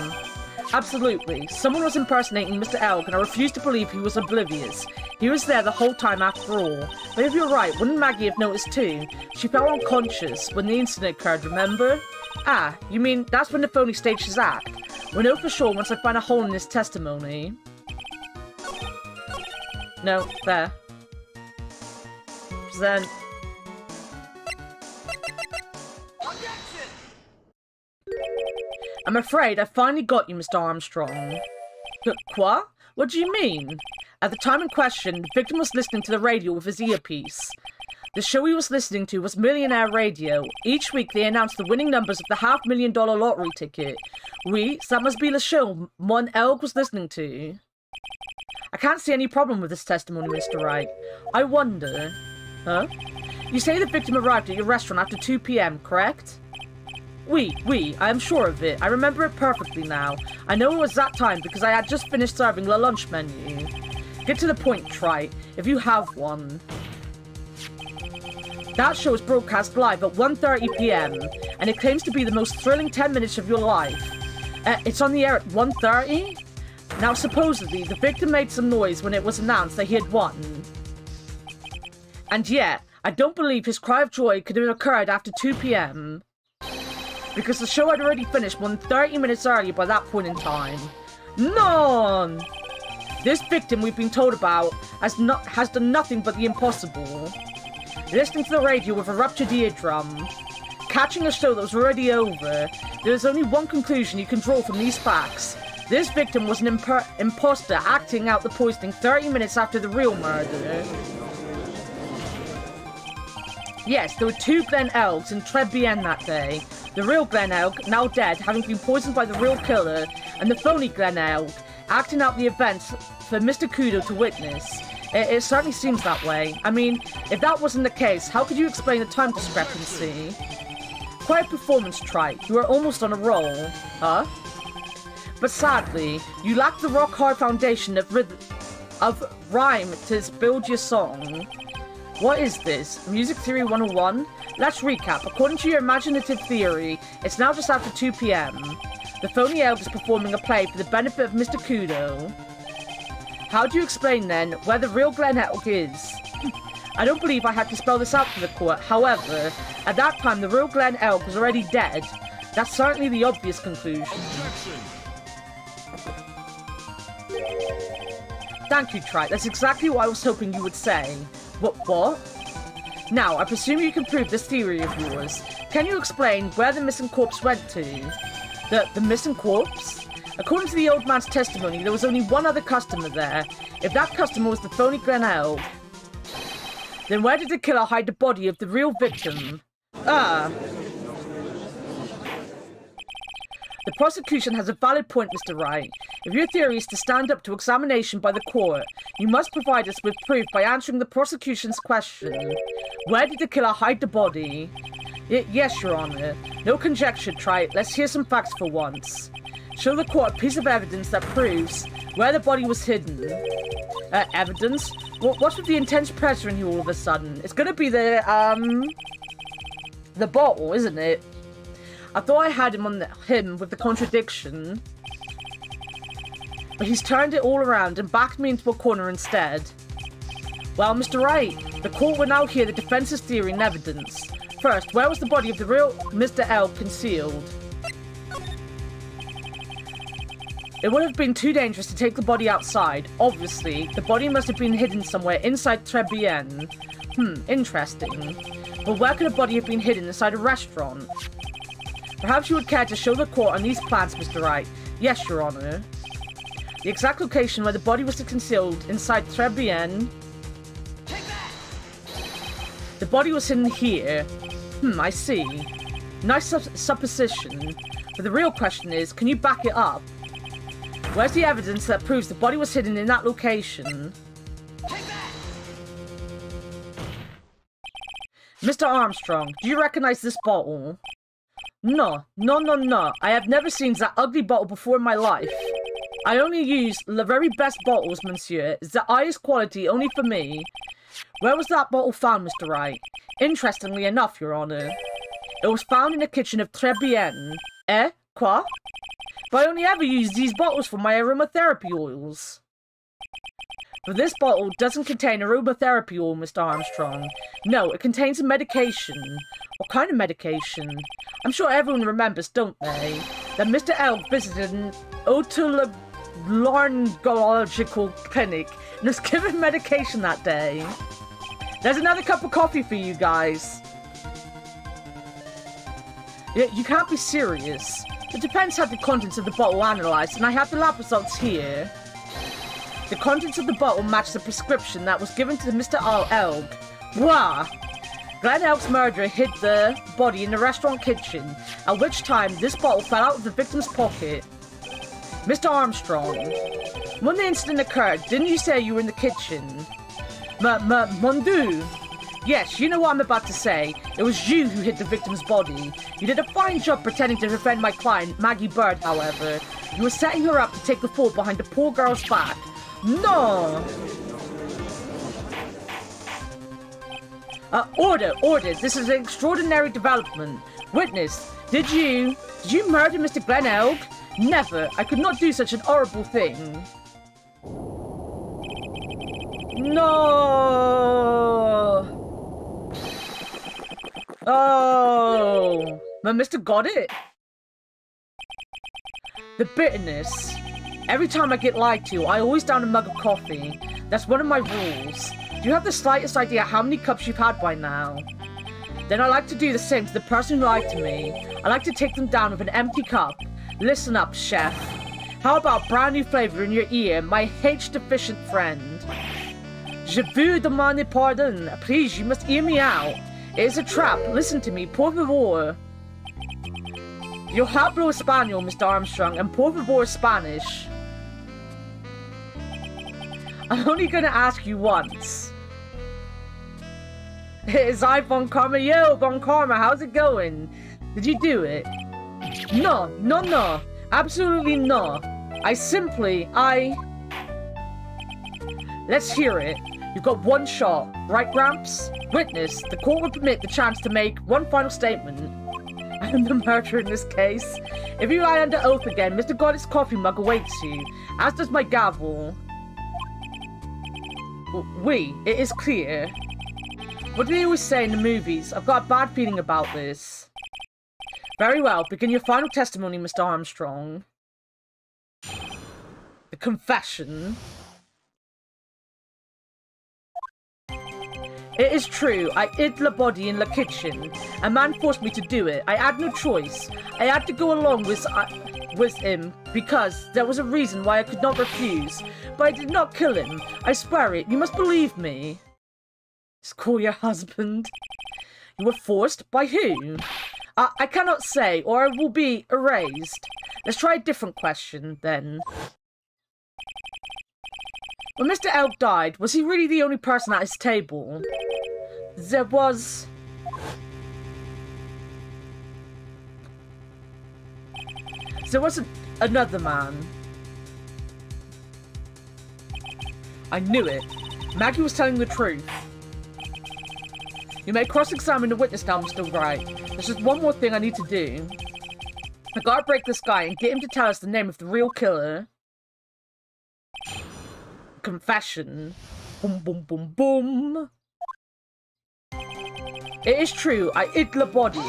Absolutely. Someone was impersonating Mr. Elk, and I refuse to believe he was oblivious. He was there the whole time after all. But if you're right, wouldn't Maggie have noticed too? She felt unconscious when the incident occurred, remember? Ah, you mean that's when the phony staged his act? We'll know for sure once I find a hole in his testimony. No, there. Present. Objection! I'm afraid I finally got you, Mr. Armstrong. Quoi? What do you mean? At the time in question, the victim was listening to the radio with his earpiece. The show he was listening to was Millionaire Radio. Each week they announced the winning numbers of the $500,000 lottery ticket. Oui, ça must be the show Mon Elk was listening to. I can't see any problem with this testimony, Mr. Wright. I wonder... Huh? You say the victim arrived at your restaurant after 2 p.m., correct? Oui, I am sure of it. I remember it perfectly now. I know it was that time because I had just finished serving the lunch menu. Get to the point, Trite, if you have one. That show is broadcast live at 1:30 p.m. and it claims to be the most thrilling 10 minutes of your life. It's on the air at 1:30? Now, supposedly, the victim made some noise when it was announced that he had won. And yet, I don't believe his cry of joy could have occurred after 2 p.m. because the show had already finished 30 minutes earlier by that point in time. None! This victim we've been told about has done nothing but the impossible. Listening to the radio with a ruptured eardrum, catching a show that was already over, there is only one conclusion you can draw from these facts. This victim was an imposter acting out the poisoning 30 minutes after the real murder. Yes, there were 2 Glen Elks in Trebienne that day. The real Glen Elk, now dead, having been poisoned by the real killer, and the phony Glen Elk, acting out the events for Mr. Kudo to witness. It certainly seems that way. I mean, if that wasn't the case, how could you explain the time discrepancy? Quite a performance, Trite. You are almost on a roll. Huh? But sadly, you lack the rock-hard foundation of rhyme to build your song. What is this? Music Theory 101? Let's recap. According to your imaginative theory, it's now just after 2 p.m. The phony elf is performing a play for the benefit of Mr. Kudo. How do you explain, then, where the real Glen Elk is? I don't believe I had to spell this out for the court. However, at that time, the real Glen Elk was already dead. That's certainly the obvious conclusion. Objection! Thank you, Trite. That's exactly what I was hoping you would say. What? Now, I presume you can prove this theory of yours. Can you explain where the missing corpse went to? The missing corpse? According to the old man's testimony, there was only one other customer there. If that customer was the phony Glen Elk, then where did the killer hide the body of the real victim? The prosecution has a valid point, Mr. Wright. If your theory is to stand up to examination by the court, you must provide us with proof by answering the prosecution's question. Where did the killer hide the body? Yes, Your Honor. No conjecture, Trite. Let's hear some facts for once. Show the court a piece of evidence that proves where the body was hidden. Evidence? What's with the intense pressure in here all of a sudden? It's gonna be the bottle, isn't it? I thought I had him with the contradiction. But he's turned it all around and backed me into a corner instead. Well, Mr. Wright, the court will now hear the defense's theory and evidence. First, where was the body of the real Mr. L concealed? It would have been too dangerous to take the body outside. Obviously, the body must have been hidden somewhere inside Trebienne. Interesting. But where could a body have been hidden inside a restaurant? Perhaps you would care to show the court on these plans, Mr. Wright. Yes, Your Honor. The exact location where the body was concealed inside Trebienne. The body was hidden here. I see. Nice supposition. But the real question is, can you back it up? Where's the evidence that proves the body was hidden in that location? Mr. Armstrong, do you recognize this bottle? No. I have never seen that ugly bottle before in my life. I only use the very best bottles, monsieur. It's the highest quality, only for me. Where was that bottle found, Mr. Wright? Interestingly enough, Your Honor. It was found in the kitchen of Trebienne. Quoi? But I only ever use these bottles for my aromatherapy oils. But this bottle doesn't contain aromatherapy oil, Mr. Armstrong. No, it contains a medication. What kind of medication? I'm sure everyone remembers, don't they? That Mr. Elk visited an laryngological clinic and was given medication that day. There's another cup of coffee for you guys. Yeah, you can't be serious. It depends how the contents of the bottle are analysed, and I have the lab results here. The contents of the bottle match the prescription that was given to Mr. Elg. Blah! Glenn Elg's murderer hid the body in the restaurant kitchen, at which time this bottle fell out of the victim's pocket. Mr. Armstrong, when the incident occurred, didn't you say you were in the kitchen? Mon Dieu! Yes, you know what I'm about to say. It was you who hid the victim's body. You did a fine job pretending to defend my client, Maggie Bird, however. You were setting her up to take the fall behind the poor girl's back. No! Order! This is an extraordinary development. Witness, did you murder Mr. Glenn Elg? Never! I could not do such an horrible thing. No! Oh! But Mr. got it? The bitterness. Every time I get lied to, I always down a mug of coffee. That's one of my rules. Do you have the slightest idea how many cups you've had by now? Then I like to do the same to the person who lied to me. I like to take them down with an empty cup. Listen up, chef. How about brand new flavor in your ear, my H-deficient friend? Je vous demande pardon. Please, you must hear me out. It is a trap. Listen to me, por favor. Yo hablo español, Mr. Armstrong, and por favor Spanish. I'm only gonna ask you once. It's I, Von Karma. Yo, Von Karma, how's it going? Did you do it? No. Absolutely no. Let's hear it. You've got one shot, right, Gramps? Witness, the court will permit the chance to make one final statement. I'm the murderer in this case. If you lie under oath again, Mr. Goddard's coffee mug awaits you, as does my gavel. It is clear. What do they always say in the movies? I've got a bad feeling about this. Very well, begin your final testimony, Mr. Armstrong. The confession. It is true, I hid the body in the kitchen. A man forced me to do it. I had no choice. I had to go along with him because there was a reason why I could not refuse. But I did not kill him. I swear it. You must believe me. Just call your husband. You were forced? By who? I cannot say, or I will be erased. Let's try a different question, then. When Mr. Elk died, was he really the only person at his table? There was another man. I knew it. Maggie was telling the truth. You may cross-examine the witness now, Mr. Wright. There's just one more thing I need to do. I gotta break this guy and get him to tell us the name of the real killer. Confession. Boom, boom, boom, boom. It is true, I hid the body.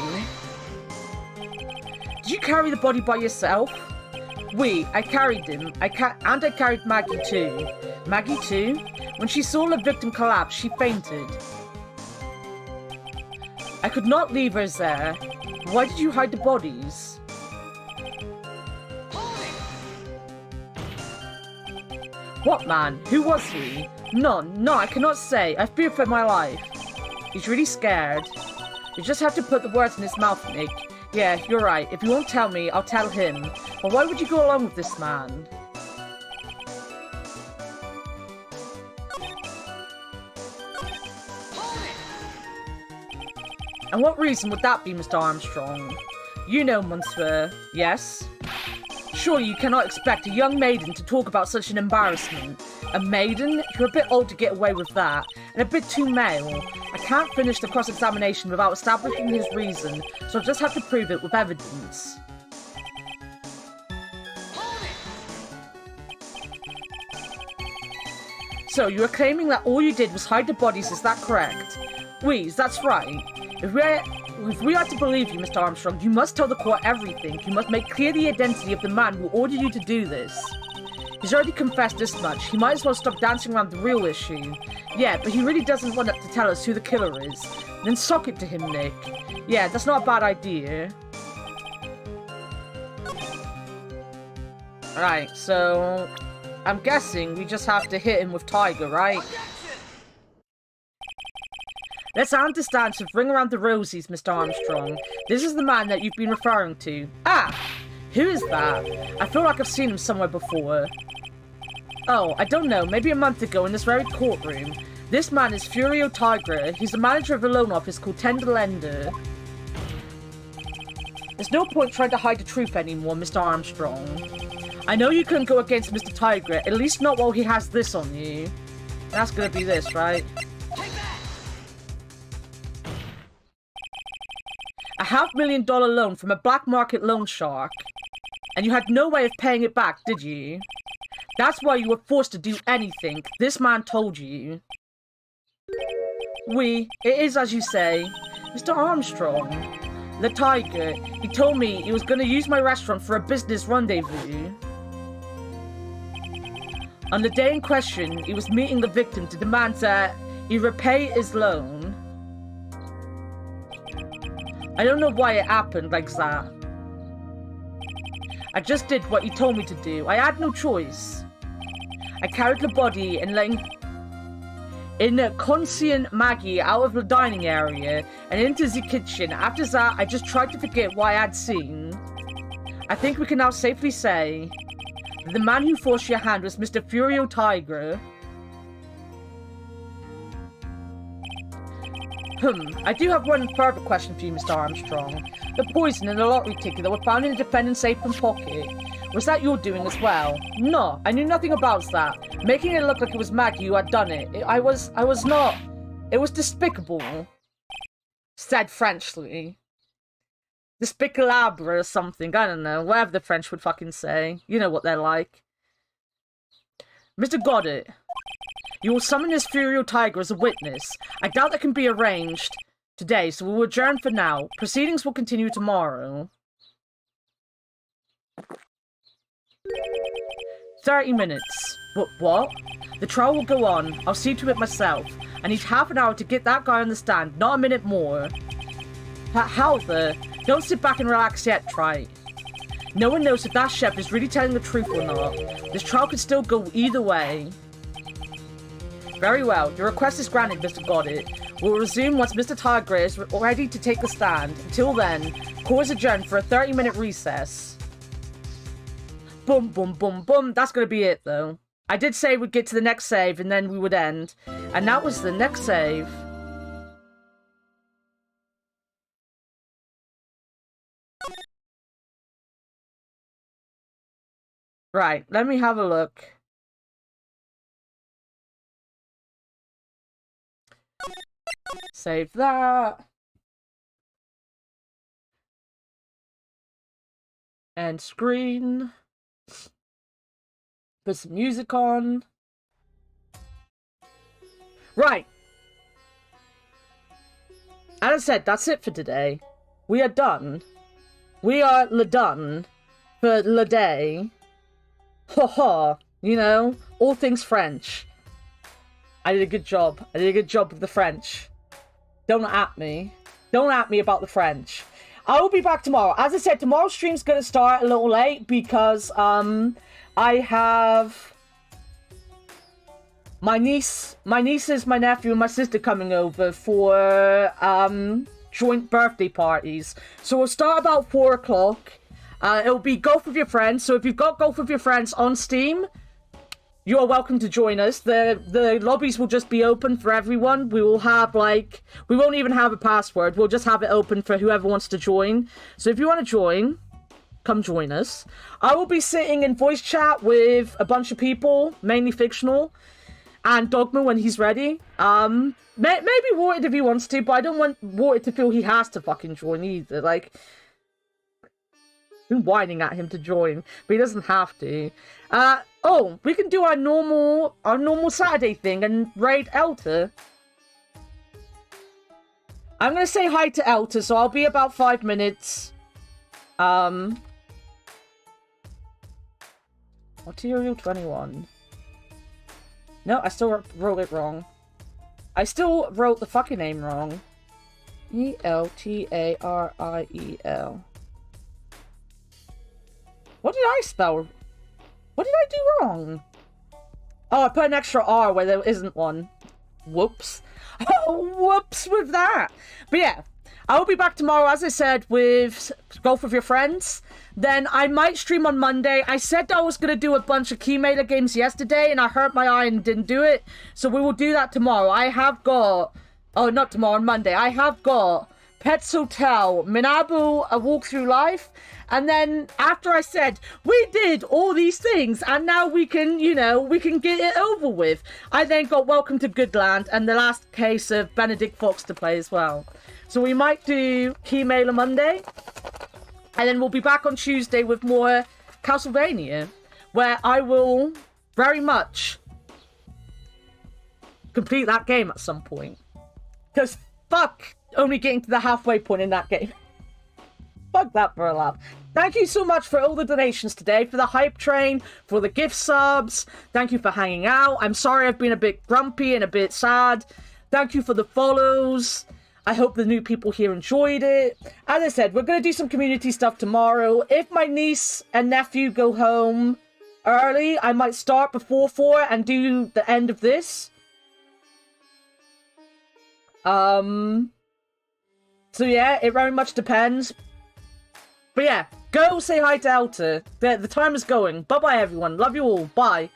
Did you carry the body by yourself? I carried him. And I carried Maggie too. Maggie too? When she saw the victim collapse, she fainted. I could not leave her there. Why did you hide the bodies? What man? Who was he? No, I cannot say. I fear for my life. He's really scared. You just have to put the words in his mouth, Nick. Yeah, you're right. If you won't tell me, I'll tell him. But why would you go along with this man? And what reason would that be, Mr. Armstrong? You know, monsieur. Yes? Surely you cannot expect a young maiden to talk about such an embarrassment. A maiden? You're a bit old to get away with that, and a bit too male. I can't finish the cross-examination without establishing his reason, so I'll just have to prove it with evidence. So, you are claiming that all you did was hide the bodies, is that correct? Oui, that's right. If we are to believe you, Mr. Armstrong, you must tell the court everything. You must make clear the identity of the man who ordered you to do this. He's already confessed this much. He might as well stop dancing around the real issue. Yeah, but he really doesn't want to tell us who the killer is. Then sock it to him, Nick. Yeah, that's not a bad idea. Alright, so... I'm guessing we just have to hit him with Tiger, right? Let's understand to ring around the rosies, Mr. Armstrong. This is the man that you've been referring to. Ah! Who is that? I feel like I've seen him somewhere before. Oh, I don't know. Maybe a month ago in this very courtroom. This man is Furio Tiger. He's the manager of a loan office called Tender Lender. There's no point trying to hide the truth anymore, Mr. Armstrong. I know you couldn't go against Mr. Tiger, at least not while he has this on you. That's gonna be this, right? A $500,000 loan from a black market loan shark. And you had no way of paying it back, did you? That's why you were forced to do anything. This man told you. It is as you say. Mr. Armstrong. The Tiger. He told me he was going to use my restaurant for a business rendezvous. On the day in question, he was meeting the victim to demand that he repay his loan. I don't know why it happened like that. I just did what he told me to do. I had no choice. I carried the body and in a conscient Maggie out of the dining area and into the kitchen. After that, I just tried to forget what I had seen. I think we can now safely say that the man who forced your hand was Mr. Furio Tiger. I do have one further question for you, Mr. Armstrong. The poison and the lottery ticket that were found in the defendant's apron pocket. Was that your doing as well? No, I knew nothing about that. Making it look like it was Maggie who had done it. I was not. It was despicable. Said Frenchly. Despicable or something. I don't know. Whatever the French would fucking say. You know what they're like. Mr. Goddard. You will summon this Furio Tiger as a witness. I doubt that can be arranged today, so we will adjourn for now. Proceedings will continue tomorrow. 30 minutes. What? The trial will go on. I'll see to it myself. I need half an hour to get that guy on the stand, not a minute more. How the? Don't sit back and relax yet, try. No one knows if that chef is really telling the truth or not. This trial could still go either way. Very well. Your request is granted, Mr. Goddard. We'll resume once Mr. Tiger is ready to take the stand. Until then, court is adjourned for a 30-minute recess. Boom, boom, boom, boom. That's going to be it, though. I did say we'd get to the next save, and then we would end. And that was the next save. Right, let me have a look. Save that. End screen. Put some music on. Right. As I said, that's it for today. We are done. We are done for the day. Ha ha. You know, all things French. I did a good job. I did a good job with the French. Don't at me. Don't at me about the French. I will be back tomorrow. As I said, tomorrow's stream's going to start a little late because I have my nieces, my nephew, and my sister coming over for joint birthday parties. So we'll start about 4 o'clock. It'll be Golf with Your Friends. So if you've got Golf with Your Friends on Steam, you are welcome to join us. The lobbies will just be open for everyone. We will have, like, we won't even have a password. We'll just have it open for whoever wants to join. So if you want to join, come join us. I will be sitting in voice chat with a bunch of people, mainly fictional, and Dogma when he's ready. Maybe Warted if he wants to, but I don't want Warted to feel he has to fucking join either. Like, I'm whining at him to join, but he doesn't have to. Oh, we can do our normal Saturday thing and raid Elta. I'm gonna say hi to Elta, so I'll be about 5 minutes. Material 21. No, I still wrote it wrong. I still wrote the fucking name wrong. Eltariel. What did I spell? What did I do wrong? Oh, I put an extra R where there isn't one. Whoops. Oh, whoops with that. But yeah, I will be back tomorrow, as I said, with Golf with Your Friends. Then I might stream on Monday. I said I was going to do a bunch of Keymater games yesterday, and I hurt my eye and didn't do it. So we will do that tomorrow. I have got... Oh, not tomorrow, on Monday. I have got Pets Hotel, Minabu, A Walk Through Life. And then after I said, we did all these things, and now we can, you know, we can get it over with. I then got Welcome to Goodland and the last case of Benedict Fox to play as well. So we might do Keymailer Monday. And then we'll be back on Tuesday with more Castlevania, where I will very much complete that game at some point. Because fuck only getting to the halfway point in that game. Fuck that for a laugh. Thank you so much for all the donations today, for the hype train, for the gift subs. Thank you for hanging out. I'm sorry I've been a bit grumpy and a bit sad. Thank you for the follows. I hope the new people here enjoyed it. As I said, we're going to do some community stuff tomorrow. If my niece and nephew go home early, I might start before 4 and do the end of this. So yeah, it very much depends. But yeah, go say hi to Elta. The time is going. Bye-bye, everyone. Love you all. Bye.